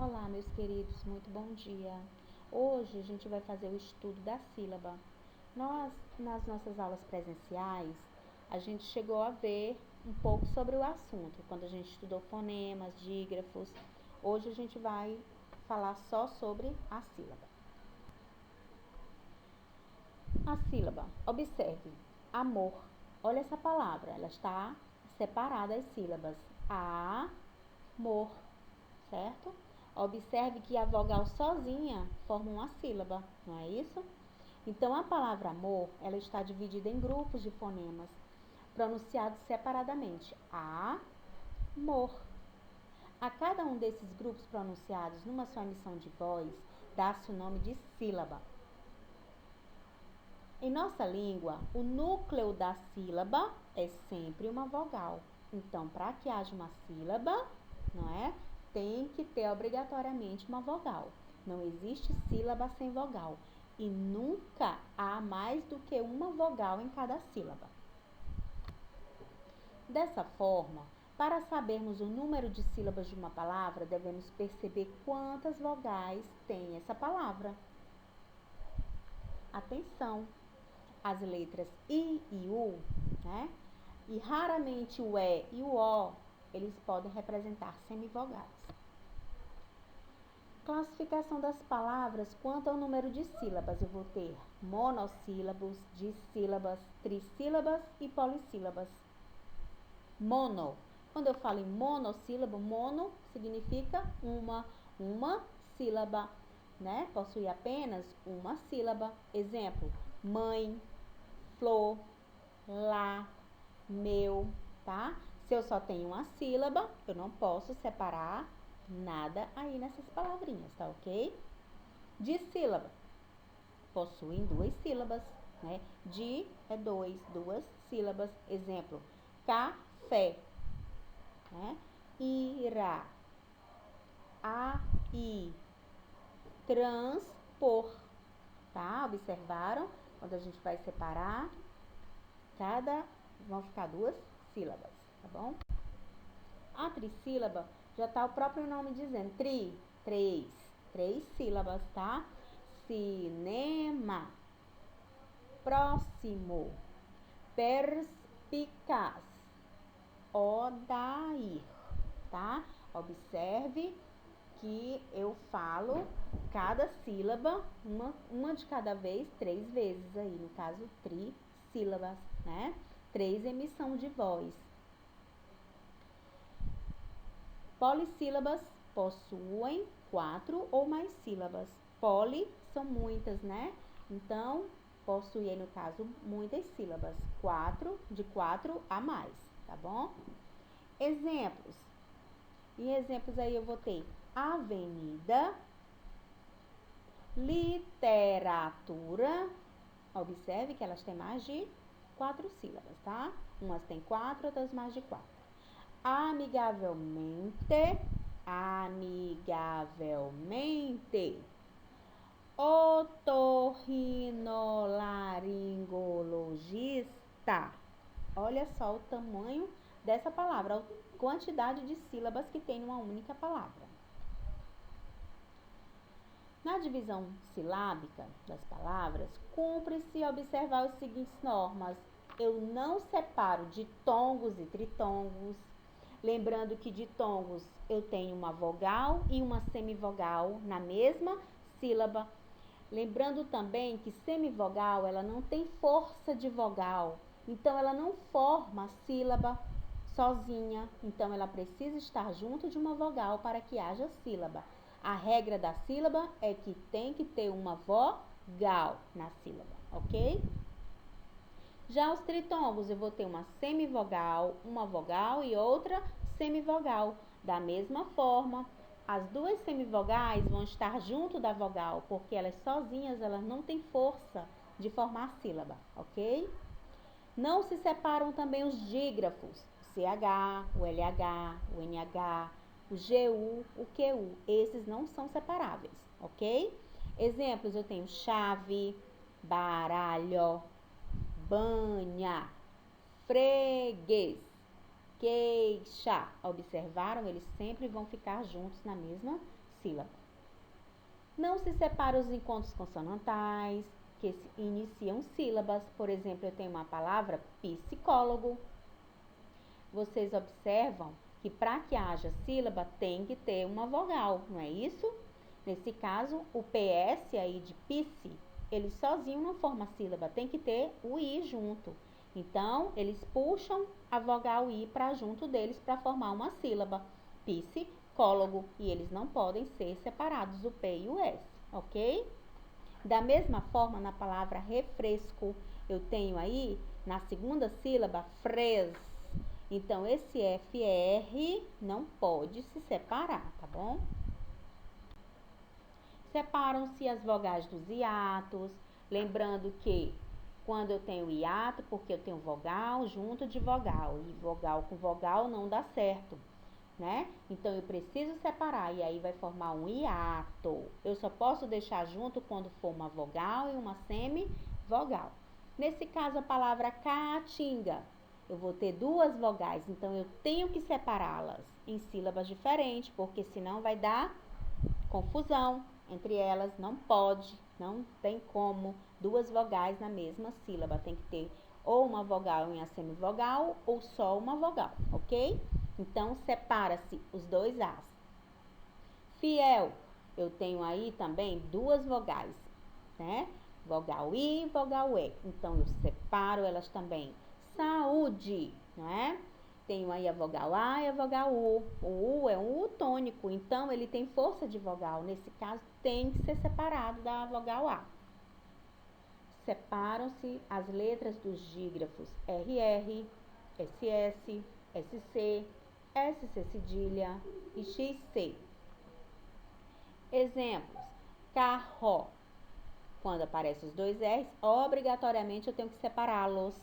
Olá, meus queridos, muito bom dia. Hoje a gente vai fazer o estudo da sílaba. Nas nossas aulas presenciais, a gente chegou a ver um pouco sobre o assunto, quando a gente estudou fonemas, dígrafos. Hoje a gente vai falar só sobre a sílaba. A sílaba, observe, amor. Olha essa palavra, ela está separada as sílabas. Amor, certo? Observe que a vogal sozinha forma uma sílaba, não é isso? Então, a palavra amor, ela está dividida em grupos de fonemas, pronunciados separadamente. Amor. A cada um desses grupos pronunciados numa só emissão de voz, dá-se o nome de sílaba. Em nossa língua, o núcleo da sílaba é sempre uma vogal. Então, para que haja uma sílaba, não é? Tem que ter obrigatoriamente uma vogal. Não existe sílaba sem vogal. E nunca há mais do que uma vogal em cada sílaba. Dessa forma, para sabermos o número de sílabas de uma palavra, devemos perceber quantas vogais tem essa palavra. Atenção! As letras I e U, né? E raramente o E e o O, eles podem representar semivogais. Classificação das palavras quanto ao número de sílabas. Eu vou ter monossílabos, dissílabas, trissílabas e polissílabas. Mono. Quando eu falo em monossílabo, mono significa uma sílaba, né? Possui apenas uma sílaba. Exemplo, mãe, flor, lá, meu, tá? Se eu só tenho uma sílaba, eu não posso separar nada aí nessas palavrinhas, tá ok? Dissílaba, possuem duas sílabas, né? Di é duas sílabas. Exemplo, café, né? Irá, aí, transpor, tá? Observaram? Quando a gente vai separar, vão ficar duas sílabas, tá bom? A trissílaba já tá o próprio nome dizendo, três sílabas, tá? Cinema, próximo, perspicaz, odair, tá? Observe que eu falo cada sílaba, uma de cada vez, 3 vezes aí, no caso, trissílabas, né? 3 emissão de voz. Polissílabas possuem 4 ou mais sílabas. Poli são muitas, né? Então, possui, no caso, muitas sílabas. De 4 a mais, tá bom? Exemplos. Em exemplos aí eu vou ter avenida, literatura. Observe que elas têm mais de 4 sílabas, tá? Umas têm 4, outras mais de 4. Amigavelmente, otorrinolaringologista. Olha só o tamanho dessa palavra, a quantidade de sílabas que tem numa única palavra. Na divisão silábica das palavras, cumpre-se observar as seguintes normas. Eu não separo ditongos e tritongos. Lembrando que ditongos eu tenho uma vogal e uma semivogal na mesma sílaba. Lembrando também que semivogal, ela não tem força de vogal. Então, ela não forma a sílaba sozinha. Então, ela precisa estar junto de uma vogal para que haja sílaba. A regra da sílaba é que tem que ter uma vogal na sílaba, ok? Já os tritongos, eu vou ter uma semivogal, uma vogal e outra semivogal. Da mesma forma, as duas semivogais vão estar junto da vogal, porque elas sozinhas elas não têm força de formar sílaba, ok? Não se separam também os dígrafos, o CH, o LH, o NH, o GU, o QU. Esses não são separáveis, ok? Exemplos, eu tenho chave, baralho, banha, freguês, queixa. Observaram? Eles sempre vão ficar juntos na mesma sílaba. Não se separa os encontros consonantais, que iniciam sílabas. Por exemplo, eu tenho uma palavra psicólogo. Vocês observam que para que haja sílaba tem que ter uma vogal, não é isso? Nesse caso, o PS aí de psi, ele sozinho não forma sílaba, tem que ter o I junto. Então, eles puxam a vogal I para junto deles para formar uma sílaba, psicólogo, e eles não podem ser separados, o P e o S, ok? Da mesma forma, na palavra refresco, eu tenho aí, na segunda sílaba, fres. Então, esse FR não pode se separar, tá bom? Separam-se as vogais dos hiatos, lembrando que quando eu tenho hiato, porque eu tenho vogal junto de vogal, e vogal com vogal não dá certo, né? Então, eu preciso separar, e aí vai formar um hiato. Eu só posso deixar junto quando for uma vogal e uma semivogal. Nesse caso, a palavra caatinga, eu vou ter duas vogais, então eu tenho que separá-las em sílabas diferentes, porque senão vai dar confusão entre elas, não pode, não tem como duas vogais na mesma sílaba, tem que ter ou uma vogal em a semivogal ou só uma vogal, ok? Então, separa-se os dois As. Fiel, eu tenho aí também duas vogais, né? Vogal I e vogal E. Então, eu separo elas também. Saúde, não é? Tenho aí a vogal A e a vogal U. O U é um U tônico, então ele tem força de vogal. Nesse caso, tem que ser separado da vogal A. Separam-se as letras dos dígrafos RR, SS, SC, SC cedilha e XC. Exemplos: carro. Quando aparecem os dois R's, obrigatoriamente eu tenho que separá-los.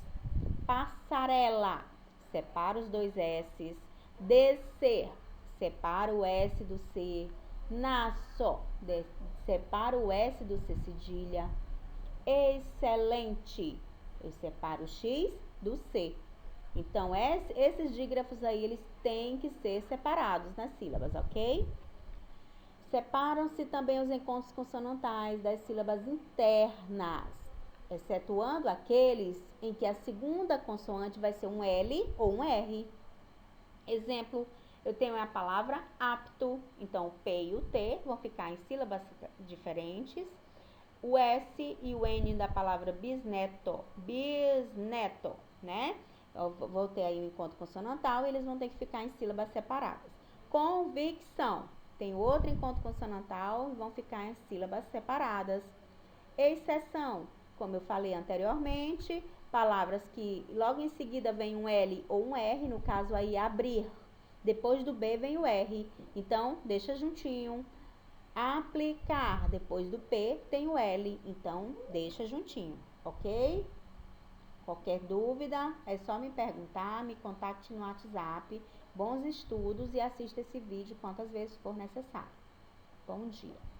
Passarela, separa os dois S's. Descer, separa o S do C. Naço, separa o S do C cedilha. Excelente, eu separo o X do C. Então, esses dígrafos aí, eles têm que ser separados nas sílabas, ok? Separam-se também os encontros consonantais das sílabas internas, excetuando aqueles em que a segunda consoante vai ser um L ou um R. Exemplo, eu tenho a palavra apto, então o P e o T vão ficar em sílabas diferentes. O S e o N da palavra bisneto, né? Eu vou ter aí um encontro consonantal e eles vão ter que ficar em sílabas separadas. Convicção, tem outro encontro consonantal e vão ficar em sílabas separadas. Exceção, como eu falei anteriormente, palavras que logo em seguida vem um L ou um R, no caso aí abrir. Depois do B vem o R, então deixa juntinho. Aplicar, depois do P tem o L, então deixa juntinho, ok? Qualquer dúvida é só me perguntar, me contacte no WhatsApp. Bons estudos e assista esse vídeo quantas vezes for necessário. Bom dia!